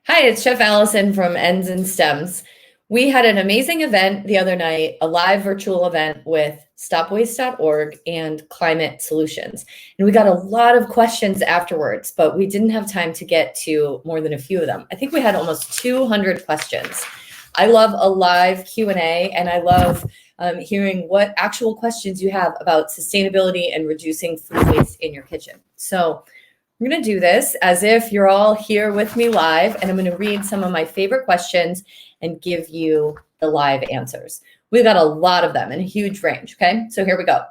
Hi, it's Chef Alison from Ends and Stems. We had an amazing event the other night, a live virtual event with stopwaste.org and Climate Solutions. And we got a lot of questions afterwards, but we didn't have time to get to more than a few of them. I think we had almost 200 questions. I love a live Q&A, and I love hearing what actual questions you have about sustainability and reducing food waste in your kitchen. So I'm going to do this as if you're all here with me live, and I'm going to read some of my favorite questions and give you the live answers. We've got a lot of them and a huge range. Okay, so here we go.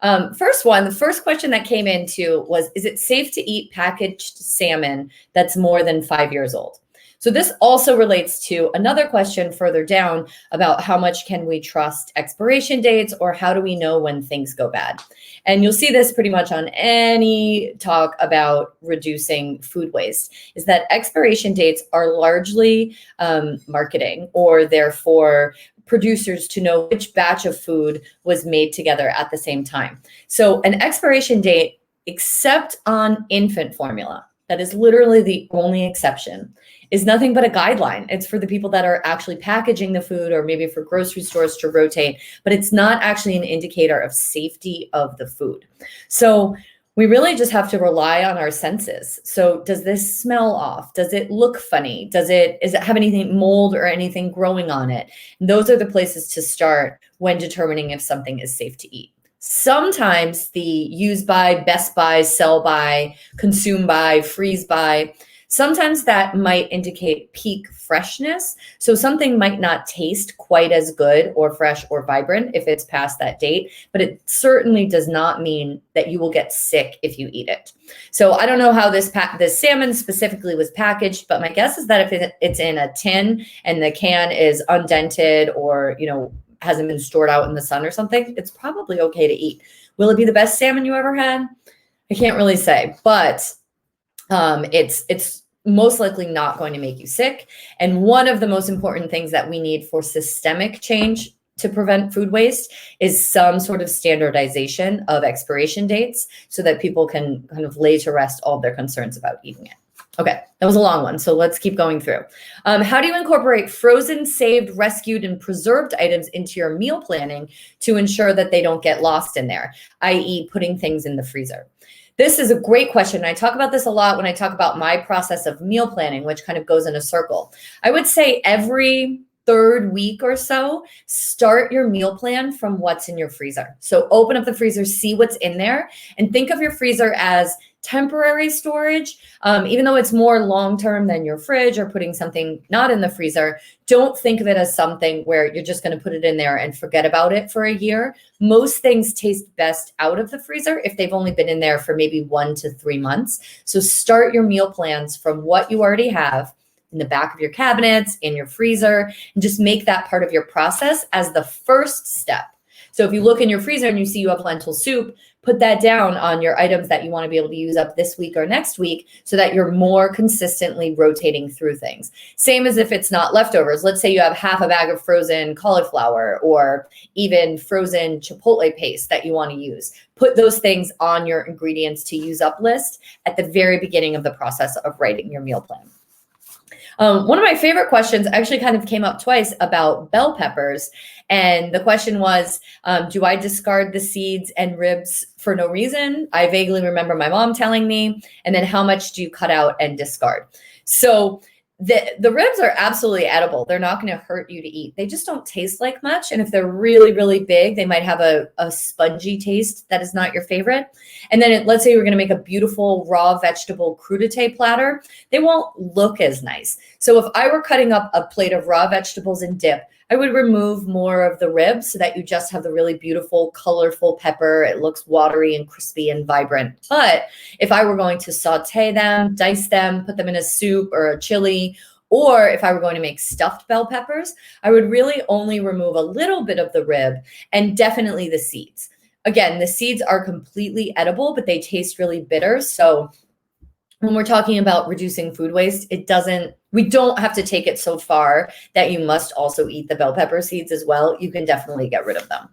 The first question that came into was, is it safe to eat packaged salmon that's more than 5 years old? So this also relates to another question further down about how much can we trust expiration dates, or how do we know when things go bad? And you'll see this pretty much on any talk about reducing food waste, is that expiration dates are largely marketing, or therefore producers to know which batch of food was made together at the same time. So an expiration date, except on infant formula, that is literally the only exception, is nothing but a guideline. It's for the people that are actually packaging the food, or maybe for grocery stores to rotate, but it's not actually an indicator of safety of the food. So we really just have to rely on our senses. So does this smell off? Does it look funny? Does it have anything mold or anything growing on it? And those are the places to start when determining if something is safe to eat. Sometimes the use by, best by, sell by, consume by, freeze by, sometimes that might indicate peak freshness. So something might not taste quite as good or fresh or vibrant if it's past that date, but it certainly does not mean that you will get sick if you eat it. So I don't know how this salmon specifically was packaged, but my guess is that if it's in a tin and the can is undented, or, hasn't been stored out in the sun or something, it's probably okay to eat. Will it be the best salmon you ever had? I can't really say, but it's most likely not going to make you sick. And one of the most important things that we need for systemic change to prevent food waste is some sort of standardization of expiration dates, so that people can kind of lay to rest all their concerns about eating it. Okay, that was a long one, so let's keep going through. How do you incorporate frozen, saved, rescued, and preserved items into your meal planning to ensure that they don't get lost in there, i.e. putting things in the freezer? This is a great question. I talk about this a lot when I talk about my process of meal planning, which kind of goes in a circle. I would say every third week or so, start your meal plan from what's in your freezer. So open up the freezer, see what's in there, and think of your freezer as temporary storage. Even though it's more long-term than your fridge or putting something not in the freezer, don't think of it as something where you're just going to put it in there and forget about it for a year. Most things taste best out of the freezer if they've only been in there for maybe 1 to 3 months. So start your meal plans from what you already have in the back of your cabinets, in your freezer, and just make that part of your process as the first step. So if you look in your freezer and you see you have lentil soup, put that down on your items that you want to be able to use up this week or next week, so that you're more consistently rotating through things. Same as if it's not leftovers. Let's say you have half a bag of frozen cauliflower, or even frozen chipotle paste that you want to use. Put those things on your ingredients to use up list at the very beginning of the process of writing your meal plan. One of my favorite questions actually kind of came up twice about bell peppers. And the question was, do I discard the seeds and ribs for no reason? I vaguely remember my mom telling me. And then how much do you cut out and discard? So the ribs are absolutely edible. They're not going to hurt you to eat. They just don't taste like much. And if they're really, really big, they might have a spongy taste that is not your favorite. And then let's say we're going to make a beautiful raw vegetable crudité platter. They won't look as nice. So if I were cutting up a plate of raw vegetables and dip, I would remove more of the ribs so that you just have the really beautiful, colorful pepper. It looks watery and crispy and vibrant. But if I were going to saute them, dice them, put them in a soup or a chili, or if I were going to make stuffed bell peppers, I would really only remove a little bit of the rib and definitely the seeds. Again, the seeds are completely edible, but they taste really bitter. So when we're talking about reducing food waste, we don't have to take it so far that you must also eat the bell pepper seeds as well. You can definitely get rid of them.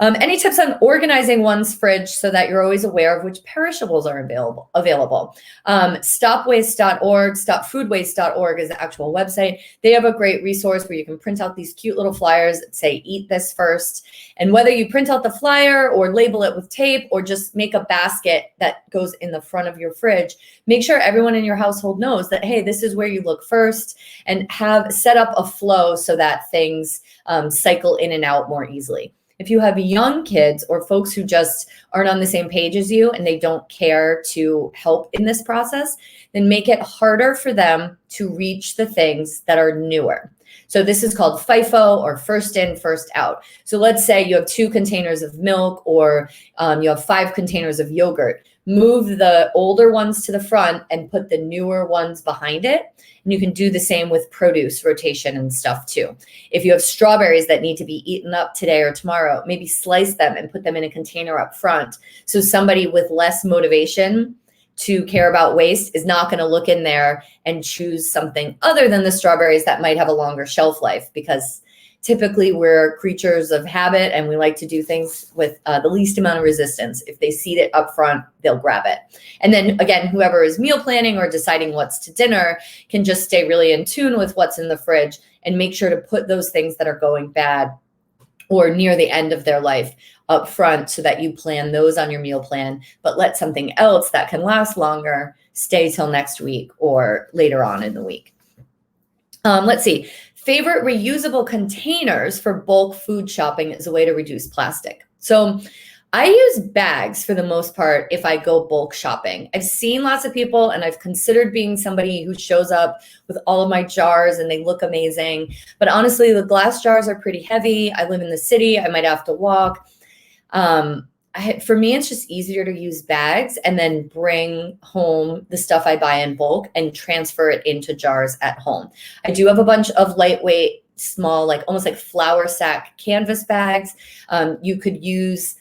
Any tips on organizing one's fridge so that you're always aware of which perishables are available? Stopwaste.org, stopfoodwaste.org is the actual website. They have a great resource where you can print out these cute little flyers that say, eat this first. And whether you print out the flyer or label it with tape or just make a basket that goes in the front of your fridge, make sure everyone in your household knows that, hey, this is where you look first, and have set up a flow so that things cycle in and out more easily. If you have young kids or folks who just aren't on the same page as you and they don't care to help in this process, then make it harder for them to reach the things that are newer. So this is called FIFO, or first in, first out. So let's say you have 2 containers of milk, or you have 5 containers of yogurt. Move the older ones to the front and put the newer ones behind it. And you can do the same with produce rotation and stuff too. If you have strawberries that need to be eaten up today or tomorrow, maybe slice them and put them in a container up front. So somebody with less motivation to care about waste is not going to look in there and choose something other than the strawberries that might have a longer shelf life, because typically we're creatures of habit and we like to do things with the least amount of resistance. If they see it up front, they'll grab it. And then again, whoever is meal planning or deciding what's to dinner can just stay really in tune with what's in the fridge and make sure to put those things that are going bad or near the end of their life up front so that you plan those on your meal plan, but let something else that can last longer stay till next week or later on in the week. Let's see. Favorite reusable containers for bulk food shopping is a way to reduce plastic. So I use bags for the most part if I go bulk shopping. I've seen lots of people, and I've considered being somebody who shows up with all of my jars and they look amazing. But honestly, the glass jars are pretty heavy. I live in the city. I might have to walk. For me, it's just easier to use bags and then bring home the stuff I buy in bulk and transfer it into jars at home. I do have a bunch of lightweight, small, like almost like flour sack canvas bags. You could use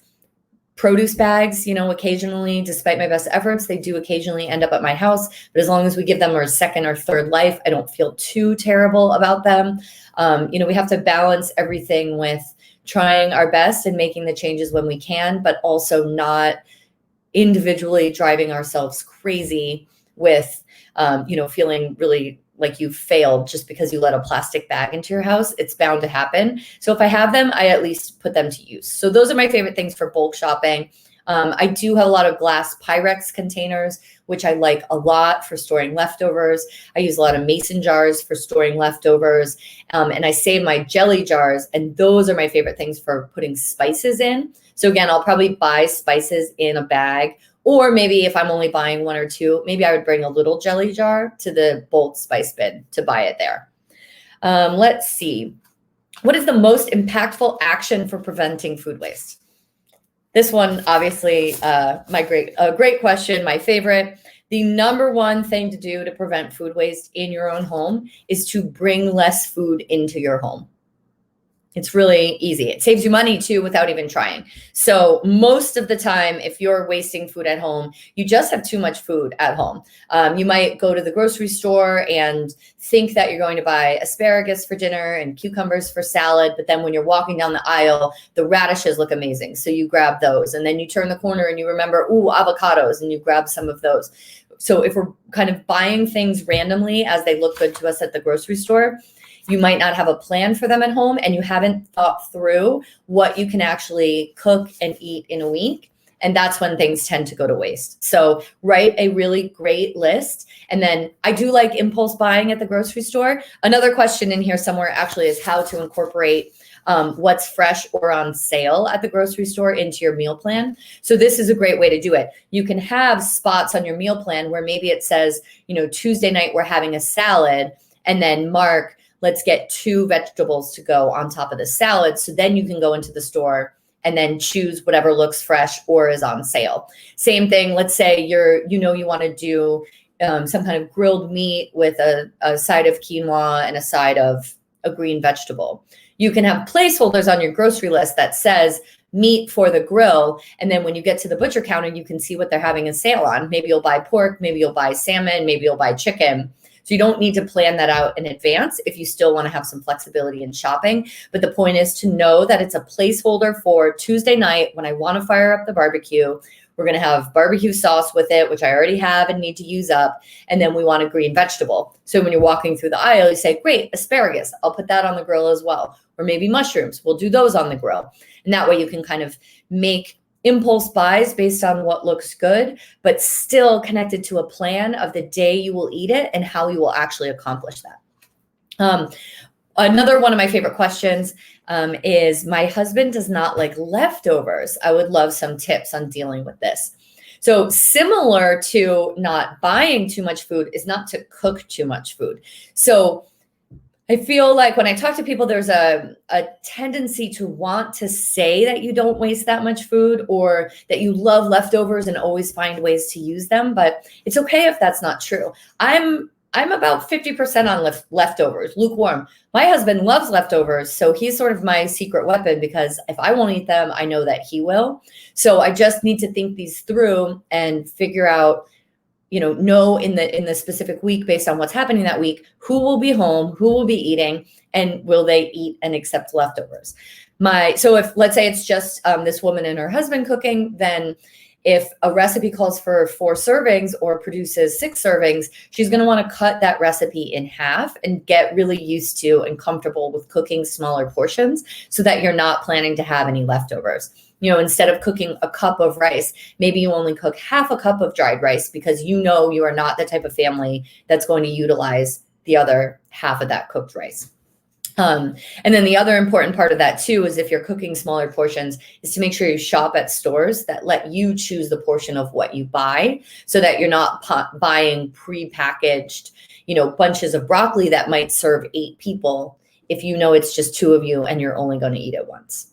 produce bags, occasionally. Despite my best efforts, they do occasionally end up at my house. But as long as we give them a second or third life, I don't feel too terrible about them. We have to balance everything with trying our best and making the changes when we can, but also not individually driving ourselves crazy with, feeling really like you failed just because you let a plastic bag into your house. It's bound to happen. So if I have them, I at least put them to use. So those are my favorite things for bulk shopping. I do have a lot of glass Pyrex containers, which I like a lot for storing leftovers. I use a lot of mason jars for storing leftovers. And I save my jelly jars, and those are my favorite things for putting spices in. So again, I'll probably buy spices in a bag, or maybe if I'm only buying 1 or 2, maybe I would bring a little jelly jar to the bulk spice bin to buy it there. Let's see. What is the most impactful action for preventing food waste? This one, obviously, great question, my favorite. The number one thing to do to prevent food waste in your own home is to bring less food into your home. It's really easy. It saves you money too without even trying. So most of the time, if you're wasting food at home, you just have too much food at home. You might go to the grocery store and think that you're going to buy asparagus for dinner and cucumbers for salad. But then when you're walking down the aisle, the radishes look amazing. So you grab those. And then you turn the corner and you remember, avocados, and you grab some of those. So if we're kind of buying things randomly as they look good to us at the grocery store, you might not have a plan for them at home, and you haven't thought through what you can actually cook and eat in a week. And that's when things tend to go to waste. So write a really great list. And then I do like impulse buying at the grocery store. Another question in here somewhere actually is how to incorporate what's fresh or on sale at the grocery store into your meal plan. So this is a great way to do it. You can have spots on your meal plan where maybe it says, Tuesday night we're having a salad, and then mark, let's get 2 vegetables to go on top of the salad. So then you can go into the store and then choose whatever looks fresh or is on sale. Same thing. Let's say you want to do some kind of grilled meat with a side of quinoa and a side of a green vegetable. You can have placeholders on your grocery list that says meat for the grill. And then when you get to the butcher counter, you can see what they're having a sale on. Maybe you'll buy pork, maybe you'll buy salmon, maybe you'll buy chicken. So you don't need to plan that out in advance if you still want to have some flexibility in shopping. But the point is to know that it's a placeholder for Tuesday night when I want to fire up the barbecue. We're going to have barbecue sauce with it, which I already have and need to use up. And then we want a green vegetable. So when you're walking through the aisle, you say, great, asparagus. I'll put that on the grill as well. Or maybe mushrooms. We'll do those on the grill. And that way you can kind of make impulse buys based on what looks good, but still connected to a plan of the day you will eat it and how you will actually accomplish that. Another one of my favorite questions is my husband does not like leftovers. I would love some tips on dealing with this. So similar to not buying too much food is not to cook too much food. So I feel like when I talk to people, there's a tendency to want to say that you don't waste that much food or that you love leftovers and always find ways to use them. But it's okay if that's not true. I'm about 50% on leftovers, lukewarm. My husband loves leftovers, so he's sort of my secret weapon because if I won't eat them, I know that he will. So I just need to think these through and figure out, know in the specific week based on what's happening that week, who will be home, who will be eating, and will they eat and accept leftovers. So if let's say it's just this woman and her husband cooking, then if a recipe calls for 4 servings or produces 6 servings, she's going to want to cut that recipe in half and get really used to and comfortable with cooking smaller portions so that you're not planning to have any leftovers. Instead of cooking a cup of rice, maybe you only cook half a cup of dried rice because you are not the type of family that's going to utilize the other half of that cooked rice. And then the other important part of that too is if you're cooking smaller portions is to make sure you shop at stores that let you choose the portion of what you buy so that you're not buying prepackaged, bunches of broccoli that might serve 8 people if it's just 2 of you and you're only going to eat it once.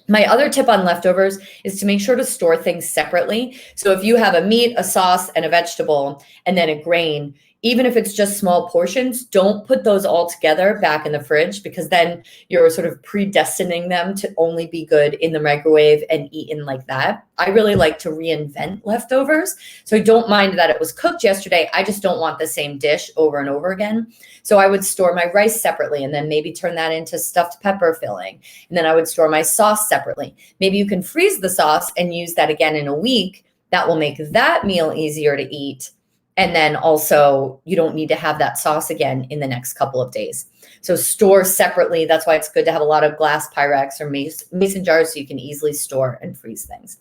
My other tip on leftovers is to make sure to store things separately. So if you have a meat, a sauce, and a vegetable, and then a grain, even if it's just small portions, don't put those all together back in the fridge because then you're sort of predestining them to only be good in the microwave and eaten like that. I really like to reinvent leftovers. So I don't mind that it was cooked yesterday. I just don't want the same dish over and over again. So I would store my rice separately and then maybe turn that into stuffed pepper filling. And then I would store my sauce separately. Maybe you can freeze the sauce and use that again in a week. That will make that meal easier to eat. And then also you don't need to have that sauce again in the next couple of days. So store separately. That's why it's good to have a lot of glass Pyrex or mason jars so you can easily store and freeze things.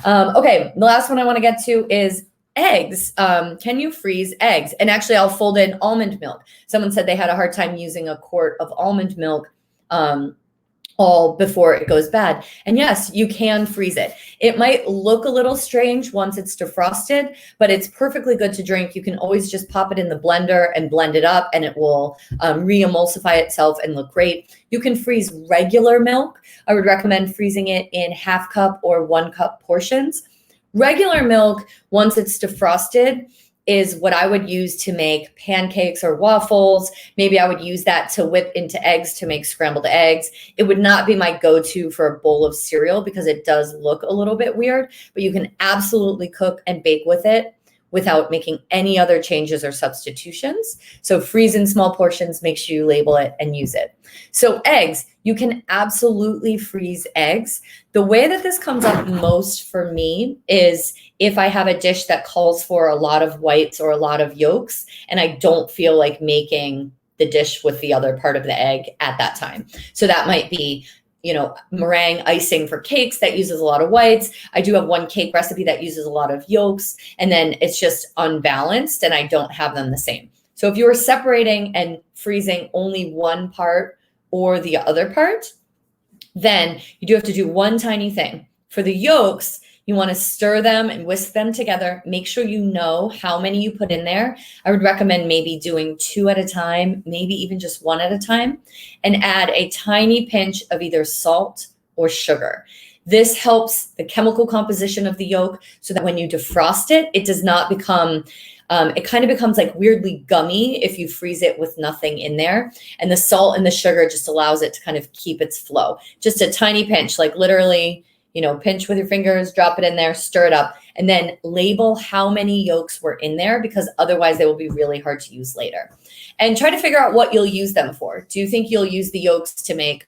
Okay, the last one I want to get to is eggs. Can you freeze eggs? And actually I'll fold in almond milk. Someone said they had a hard time using a quart of almond milk all before it goes bad. And yes, you can freeze it. It might look a little strange once it's defrosted, but it's perfectly good to drink. You can always just pop it in the blender and blend it up and it will re-emulsify itself and look great. You can freeze regular milk. I would recommend freezing it in 1/2 cup or 1 cup portions. Regular milk, once it's defrosted, is what I would use to make pancakes or waffles. Maybe I would use that to whip into eggs to make scrambled eggs. It would not be my go-to for a bowl of cereal because it does look a little bit weird, but you can absolutely cook and bake with it without making any other changes or substitutions. So freeze in small portions, make sure you label it and use it. So eggs, you can absolutely freeze eggs. The way that this comes up most for me is if I have a dish that calls for a lot of whites or a lot of yolks, and I don't feel like making the dish with the other part of the egg at that time. So that might be meringue icing for cakes that uses a lot of whites. I do have one cake recipe that uses a lot of yolks, and then it's just unbalanced and I don't have them the same. So if you are separating and freezing only one part or the other part, then you do have to do one tiny thing. For the yolks, you want to stir them and whisk them together. Make sure you know how many you put in there. I would recommend maybe doing 2 at a time, maybe even just 1 at a time, and add a tiny pinch of either salt or sugar. This helps the chemical composition of the yolk so that when you defrost it, it does not become, it kind of becomes like weirdly gummy if you freeze it with nothing in there. And the salt and the sugar just allows it to kind of keep its flow. Just a tiny pinch, like literally, pinch with your fingers, drop it in there, stir it up, and then label how many yolks were in there, because otherwise they will be really hard to use later. And try to figure out what you'll use them for. Do you think you'll use the yolks to make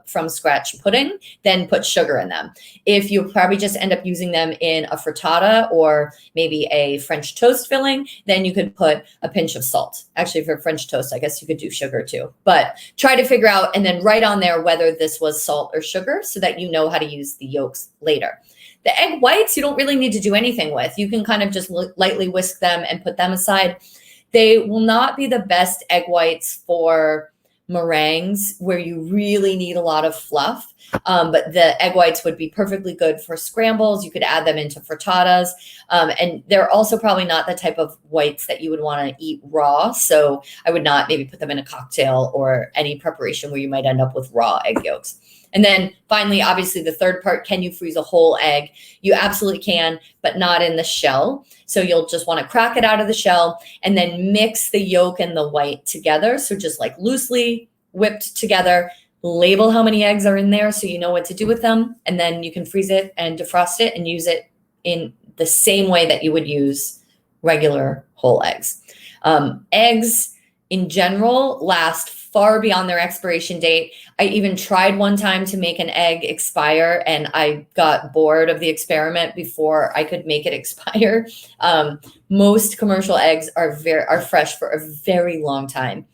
from scratch pudding? Then put sugar in them. If you probably just end up using them in a frittata or maybe a French toast filling, then you could put a pinch of salt. Actually, for French toast, I guess you could do sugar too. But try to figure out and then write on there whether this was salt or sugar so that you know how to use the yolks later. The egg whites, you don't really need to do anything with. You can kind of just lightly whisk them and put them aside. They will not be the best egg whites for meringues where you really need a lot of fluff. But the egg whites would be perfectly good for scrambles. You could add them into frittatas. And they're also probably not the type of whites that you would want to eat raw. So I would not maybe put them in a cocktail or any preparation where you might end up with raw egg yolks. And then finally, obviously, the third part, can you freeze a whole egg? You absolutely can, but not in the shell. So you'll just want to crack it out of the shell and then mix the yolk and the white together. So just like loosely whipped together, label how many eggs are in there so you know what to do with them. And then you can freeze it and defrost it and use it in the same way that you would use regular whole eggs. Eggs in general last far beyond their expiration date. I even tried one time to make an egg expire and I got bored of the experiment before I could make it expire. Most commercial eggs are fresh for a very long time.